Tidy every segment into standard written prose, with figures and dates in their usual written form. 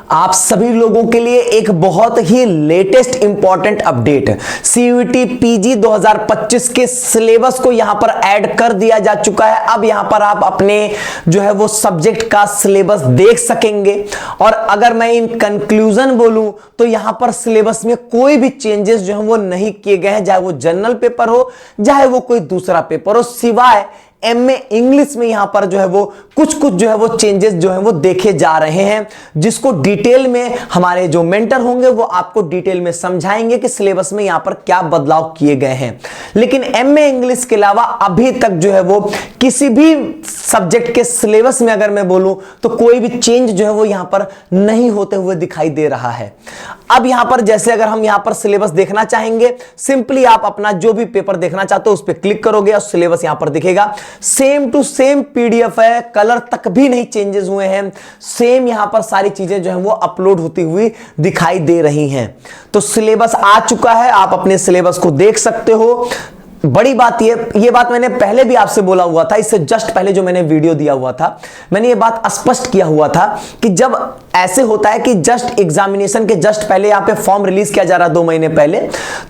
आप सभी लोगों के लिए एक बहुत ही latest important update, CUET PG 2025 के सिलेबस को यहां पर ऐड कर दिया जा चुका है। अब यहां पर आप अपने जो है वो सब्जेक्ट का सिलेबस देख सकेंगे। और अगर मैं इन कंक्लूजन बोलूं तो यहां पर सिलेबस में कोई भी चेंजेस जो है वो नहीं किए गए हैं, चाहे वो जनरल पेपर हो चाहे वो कोई दूसरा पेपर हो, सिवाय एमए इंग्लिश में यहां पर जो है वो कुछ जो है वो चेंजेस जो है वो देखे जा रहे हैं, जिसको डिटेल में हमारे जो मेंटर होंगे वो आपको डिटेल में समझाएंगे कि सिलेबस में यहां पर क्या बदलाव किए गए हैं। लेकिन एमए इंग्लिश के अलावा अभी तक जो है वो किसी भी सब्जेक्ट के सिलेबस में अगर मैं बोलूं तो कोई भी चेंज जो है वो यहां पर नहीं होते हुए दिखाई दे रहा है। अब यहां पर जैसे अगर हम यहां पर सिलेबस देखना चाहेंगे, सिंपली आप अपना जो भी पेपर देखना चाहते हो उस पर क्लिक करोगे और सिलेबस यहां पर दिखेगा। सेम टू सेम पीडीएफ है, कलर तक भी नहीं चेंजेस हुए हैं, सेम यहां पर सारी चीजें जो है वो अपलोड होती हुई दिखाई दे रही हैं। तो सिलेबस आ चुका है, आप अपने सिलेबस को देख सकते हो। बड़ी बात ये बात मैंने पहले भी आपसे बोला हुआ था, इससे जस्ट पहले जो मैंने वीडियो दिया हुआ था मैंने ये बात स्पष्ट किया हुआ था कि जब ऐसे होता है कि जस्ट एग्जामिनेशन के जस्ट पहले यहां पे फॉर्म रिलीज किया जा रहा है 2 महीने पहले,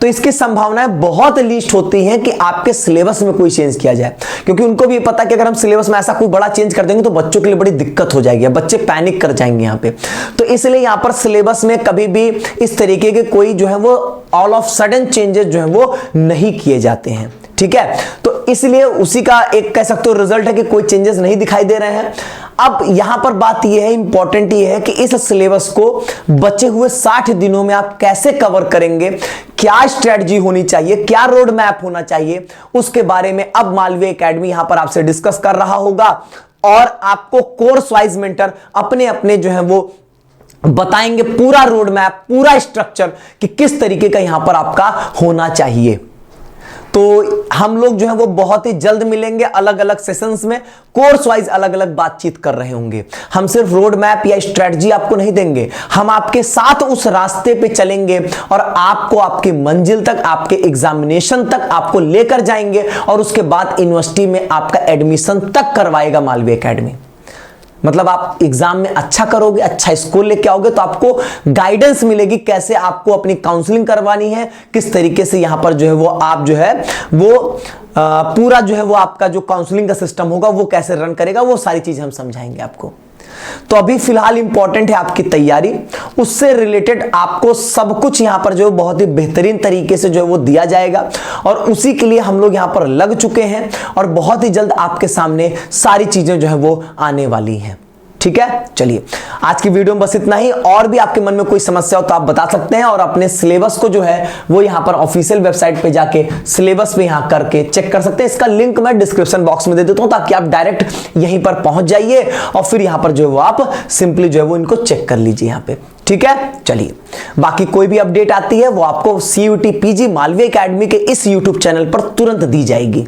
तो इसकी संभावनाएं बहुत लीस्ट होती हैं कि आपके सिलेबस में कोई चेंज किया जाए, क्योंकि उनको भी पता कि अगर हम सिलेबस में ऐसा कोई बड़ा चेंज कर देंगे तो बच्चों के लिए बड़ी दिक्कत हो जाएगी, बच्चे पैनिक कर जाएंगे यहां पे। तो इसलिए यहां पर सिलेबस में कभी भी इस तरीके के कोई जो है वो ऑल ऑफ सडन चेंजेस जो है वो नहीं किए जाते हैं, ठीक है। तो इसलिए उसी का एक कह सकते हो रिजल्ट है कि कोई चेंजेस नहीं दिखाई दे रहे हैं। अब यहां पर बात यह है, इंपॉर्टेंट यह है कि इस सिलेबस को बचे हुए 60 दिनों में आप कैसे कवर करेंगे, क्या स्ट्रेटजी होनी चाहिए, क्या रोड मैप होना चाहिए, उसके बारे में अब मालवीय एकेडमी यहां पर आपसे डिस्कस कर रहा होगा। और आपको कोर्स वाइज मेंटर अपने अपने जो है वो बताएंगे पूरा रोड मैप, पूरा स्ट्रक्चर कि किस तरीके का यहां पर आपका होना चाहिए। तो हम लोग जो है वो बहुत ही जल्द मिलेंगे, अलग अलग सेशंस में कोर्स वाइज अलग अलग बातचीत कर रहे होंगे। हम सिर्फ रोड मैप या स्ट्रेटजी आपको नहीं देंगे, हम आपके साथ उस रास्ते पे चलेंगे और आपको आपकी मंजिल तक, आपके एग्जामिनेशन तक आपको लेकर जाएंगे और उसके बाद यूनिवर्सिटी में आपका एडमिशन तक करवाएगा मालवीय एकेडमी। मतलब आप एग्जाम में अच्छा करोगे, अच्छा स्कोर लेके आओगे तो आपको गाइडेंस मिलेगी कैसे आपको अपनी काउंसलिंग करवानी है, किस तरीके से यहां पर जो है वो आप जो है वो पूरा जो है वो आपका जो काउंसलिंग का सिस्टम होगा वो कैसे रन करेगा, वो सारी चीजें हम समझाएंगे आपको। तो अभी फिलहाल इंपॉर्टेंट है आपकी तैयारी, उससे रिलेटेड आपको सब कुछ यहां पर जो बहुत ही बेहतरीन तरीके से जो है वो दिया जाएगा और उसी के लिए हम लोग यहां पर लग चुके हैं और बहुत ही जल्द आपके सामने सारी चीजें जो है वो आने वाली हैं, ठीक है। चलिए आज की वीडियो में बस इतना ही। और भी आपके मन में कोई समस्या हो तो आप बता सकते हैं और अपने सिलेबस को जो है वो यहां पर ऑफिशियल वेबसाइट पे जाके सिलेबस पे यहां करके चेक कर सकते हैं। इसका लिंक मैं डिस्क्रिप्शन बॉक्स में दे देता हूं ताकि आप डायरेक्ट यहीं पर पहुंच जाइए और फिर यहां पर जो है वो आप सिंपली जो है वो इनको चेक कर लीजिए यहां पे, ठीक है। चलिए बाकी कोई भी अपडेट आती है वो आपको सीयूईटी पीजी मालवीय एकेडमी के इस यूट्यूब चैनल पर तुरंत दी जाएगी।